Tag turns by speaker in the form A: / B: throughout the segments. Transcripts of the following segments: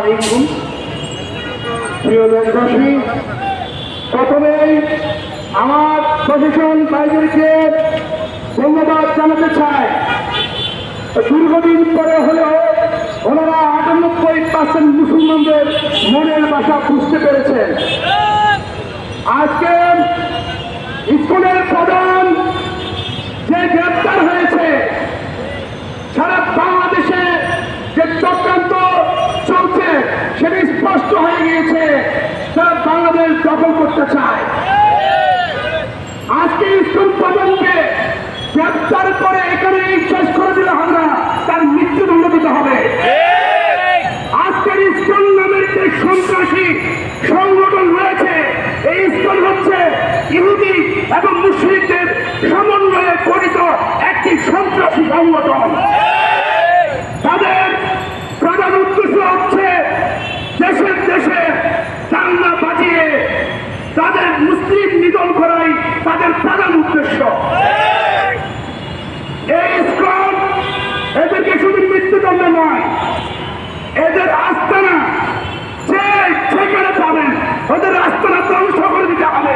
A: আলাইকুম। প্রিয় দেশবাসী, প্রথমেই আমার প্রশাসন ভাইদেরকে ধন্যবাদ জানাতে চাই। দীর্ঘদিন পরে হলেও ওনারা 98% মুসলমানদের মনের ভাষা বুঝতে পেরেছেন। আজকে স্কুলের প্রধান যে গ্রেপ্তার হয়েছে, সারা বাংলাদেশে যে চক্রান্ত চলছে সেটা স্পষ্ট হয়ে গিয়েছে। তারা বাংলাদেশ দখল করতে চায়। আজকে স্কুল প্রধানকে গ্রেপ্তার করে এখানে শেষ করে দিলে আমরা তার মৃত্যুদণ্ড দিতে হবে। আজকের স্কুল নামের যে সন্ত্রাসী সংগঠন রয়েছে, এই স্কুল হচ্ছে ইহুদি এবং মুসলিমদের সমন্বয়ে গঠিত একটি সন্ত্রাসী সংগঠন। তাদের প্রধান উদ্দেশ্য হচ্ছে দেশের দেশে চান্দা বাজিয়ে তাদের মুসলিম নিধন করাই তাদের প্রধান উদ্দেশ্য। এই স্কুল এদেরকে শুধু মৃত্যুদণ্ড নয়, এদের আস্তানা যেখানে পাবেন ওদের আস্তানা ধ্বংস করে দিতে হবে।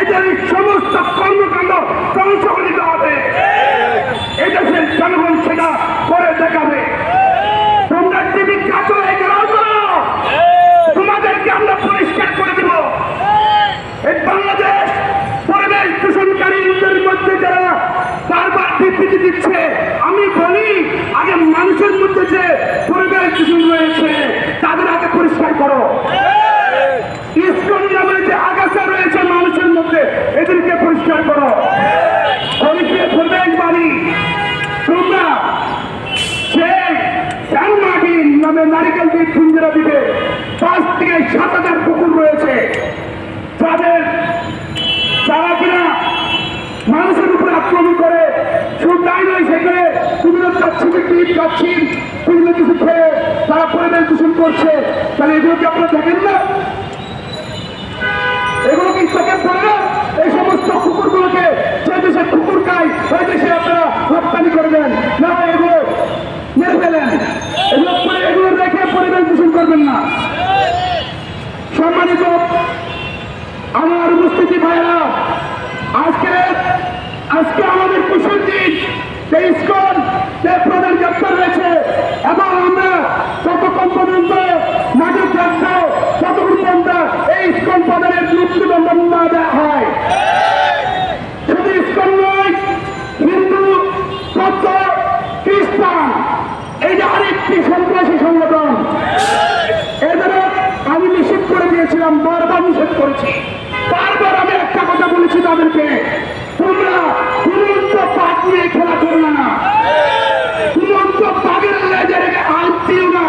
A: এদের সমস্ত কর্মকাণ্ড ধ্বংস করে দিতে হবে। এদেশের জনগণ সেটা করে দেখাবে। তোমরা টিভি কাতর এগিয়ে করো, তোমাদেরকে আমরা পরিষ্কার করে দেব। এই বাংলাদেশ পরিবেশ দূষণকারীদের মধ্যে যারা বারবার বিবৃতি দিচ্ছে, আমি বলি আগে মানুষের মধ্যে যে পরিবেশ দূষণ রয়েছে তাদের আগে পরিষ্কার করো। ইসকন নামে যে আগাছা রয়েছে মানুষের মধ্যে, এদেরকে পরিষ্কার করো। পরিবেশ বাড়ি তোমরা সেই সানমাটিন নামে নারিকেল দিয়ে পিঞ্জরা দিবে। 5 থেকে 7,000 পুকুর রয়েছে যারা কিনা মানুষের উপরে আক্রমণ করে। শুধু তাই নয়, সেখানে বিভিন্ন খাচ্ছি বিভিন্ন কিছু খেয়ে তারা পরিবেশ দূষণ করছে। তাহলে এগুলোকে আপনারা দেখেন না? এগুলো কি চোখে পড়ে না? এই সমস্ত কুকুরগুলোকে যে দেশে কুকুর খায় ওই দেশে আপনারা রপ্তানি করবেন না, এগুলো মেরে ফেলেন। এগুলো রেখে পরিবেশ দূষণ করবেন না। সম্মানিত আমার উপস্থিতি ভাইরা, আজকে আমাদের কুশল দিন যে স্কুল যে প্রধান গ্রেপ্তার হয়েছে, এবং আমরা যতক্ষণ পর্যন্ত মাঠে থাকবো ততক্ষণ পর্যন্ত এই স্কুল প্রধানের মৃত্যুদণ্ড না দেওয়া হয়। শুধু স্কুল নয়, হিন্দু, বৌদ্ধ, খ্রিস্টান, এইটা আরেকটি সন্ত্রাসী সংগঠন। এদের আমি নিষেধ করে দিয়েছিলাম, বারবার নিষেধ করেছি। বারবার আমি একটা কথা বলেছি তাদেরকে, তোমরা ঘুমন্ত পাক নিয়ে খেলা করো না, ঘুমন্ত পাগের লেজে আজ দিও না।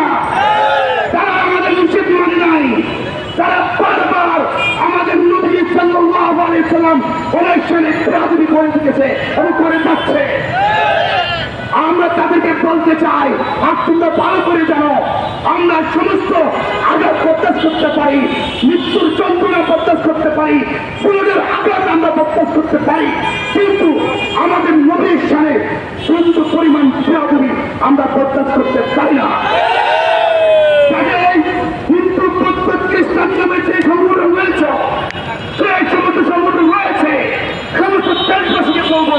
A: তারা আমাদের নিষেধ মানে নাই। তারা বারবার আমাদের নবী সাল্লাল্লাহু আলাইহি সাল্লাম অনুষ্ঠানে বেয়াদবি করে দিতেছে এবং করে যাচ্ছে। আমরা তাদেরকে বলতে চাই, তোমরা ভালো করে জানো আমরা সমস্ত আঘাত বরদাস্ত করতে পারি, মৃত্যুর যন্ত্রণা বরদাস্ত করতে পারি, ফুলের আঘাত আমরা বরদাস্ত করতে পারি, কিন্তু আমাদের নবীর সামনে কিন্তু পরিমাণ বেয়াদবি আমরা বরদাস্ত করতে পারি না। হিন্দু, বৌদ্ধ, খ্রিস্টান নামে যে সংগঠন রয়েছে, সেই সমস্ত সংগঠন রয়েছে, সমস্ত দেশবাসীকে বলবো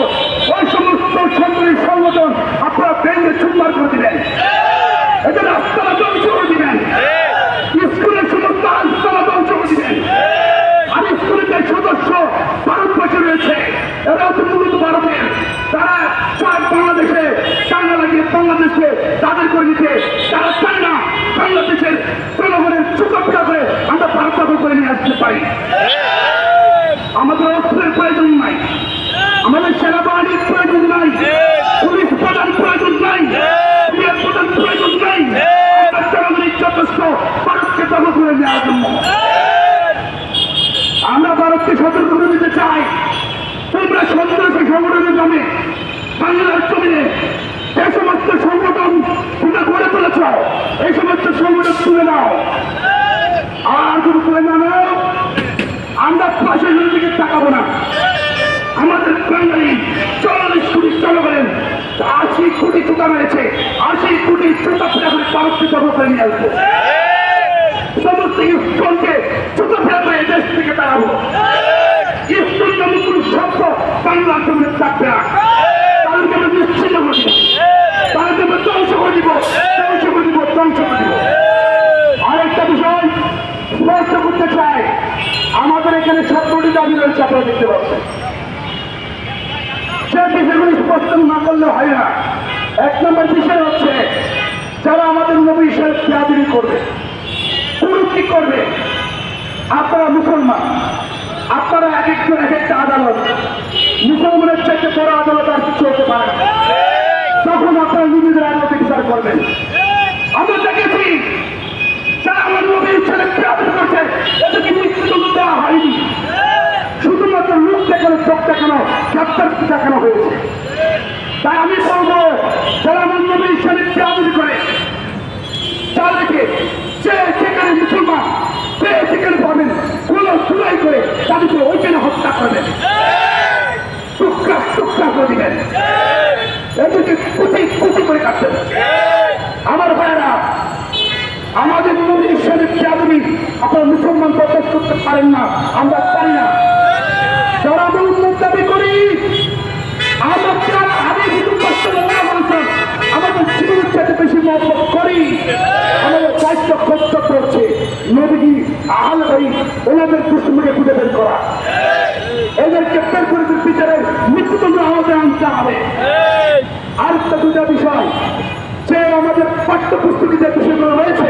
A: ওই সমস্ত সরকারি সংগঠন আপনারা ভেঙে চুরমার করে দিবেন, এদের আস্তানা ধ্বংস করে দিবেন, স্কুলের সমস্ত আস্তানা ধ্বংস করে দিবেন। আর স্কুলের যে সদস্য ভারতবর্ষে রয়েছে, এরাও তো মূলত ভারতের। তারা চায় বাংলাদেশে টাঙ্গা লাগিয়ে বাংলাদেশকে তাদের করে দিতে। তারা চায় না বাংলাদেশের জনগণের চুকাপিটা করে আমরা ভারত দখল করে নিয়ে আসতে পারি। আমাদের অস্ত্রের প্রয়োজন নাই, আমাদের সেনাবাহিনীর প্রয়োজন নাই, পুলিশ প্রধান প্রয়োজন নাই, পুলিশ প্রধান প্রয়োজন নাই। আমরা জনগণের যথেষ্ট ভারতকে দখল করে নেওয়ার জন্য। আমরা ভারতকে সতর্ক করে দিতে চাই, তোমরা সন্ত্রাসী সংগঠনের নামে বাংলার জমিনে যে সমস্ত সংগঠন তোমরা গড়ে তুলেছ, এই সমস্ত সংগঠন তুলে নাও। আর যদি তুলে না নাও, আমরা প্রশাসনের দিকে তাকাবো না। আমাদের বাঙালি 40 কোটি জনগণের 80 কোটি জুতা মেরেছে 80 কোটি জুতা ফেরা করে ভারতকে দখল করে নিয়ে আসবো। সমস্ত ইস্কনকে জুতা ফেরা করে দেশ থেকে তাড়াবো। ইস্কন নামে কোন শব্দ বাংলার জন্য থাকবে না। তাদেরকে আমরা নিশ্চিন্ন করে দিব, তাদেরকে আমরা ধ্বংস করে দিব, ধ্বংস করে দিব, ধ্বংস করে দিব। আরেকটা বিষয় স্পষ্ট করতে চাই, আমাদের এখানে 17টি দাবি রয়েছে, আপনারা দেখতে পাচ্ছেন। সে বিষয়গুলি স্পষ্ট না করলে হয় না। 1 নম্বর বিষয় হচ্ছে, যারা আমাদের নবী সাহেব বেয়াদবি করবে, কুরুক্তি করবে, আপনারা মুসলমান, আপনারা এক একজন এক একটা আদালত, মুসলমানের চাইতে বড় আদালত আর কিছু হতে পারে না। তখন আপনারা নিজেদের আদালতে বিচার করবেন। আমরা দেখেছি যারা আমার নবীর ছেলে বেয়াদবি করছে, এদেরকে মৃত্যুদণ্ড দেওয়া হয়নি, শুধুমাত্র লোক দেখানো, চোখ দেখানো, গ্রেপ্তার দেখানো হয়েছে। তাই আমি বলবো, যারা আমার নবীর ছেলে বেয়াদবি করে, তাদেরকে যে যেখানে মুসলমান সেখানে পাবেন, কোন চুলাই করে তাদেরকে ওইখানে হত্যা করবেন, টুকরা টুকরা করে দিবেন, এদেরকে কুচি কুচি করে কাটবেন। আমার ভাইয়েরা, আমাদের নবীর সাথে বেয়াদবি আপনারা মুসলমান প্রকাশ করতে পারেন না, আমরা পারি না। যারা আমরা উন্নত দাবি করি, আমি শুধু কষ্ট বলছেন, আমাদের জীবনের সাথে বেশি মহব্বত করি, আমাদের দায়িত্ব কর্তব্য হচ্ছে নবীজি আহলে বাইত ওনাদের দুশমনকে খুঁজে বের করা, এদেরকে বের করে বিচারের মৃত্যুদণ্ড আমাদের আনতে হবে। আরেকটা দুটা বিষয়, যে আমাদের পাঠ্যপুস্তকে যে বিষয়গুলো রয়েছে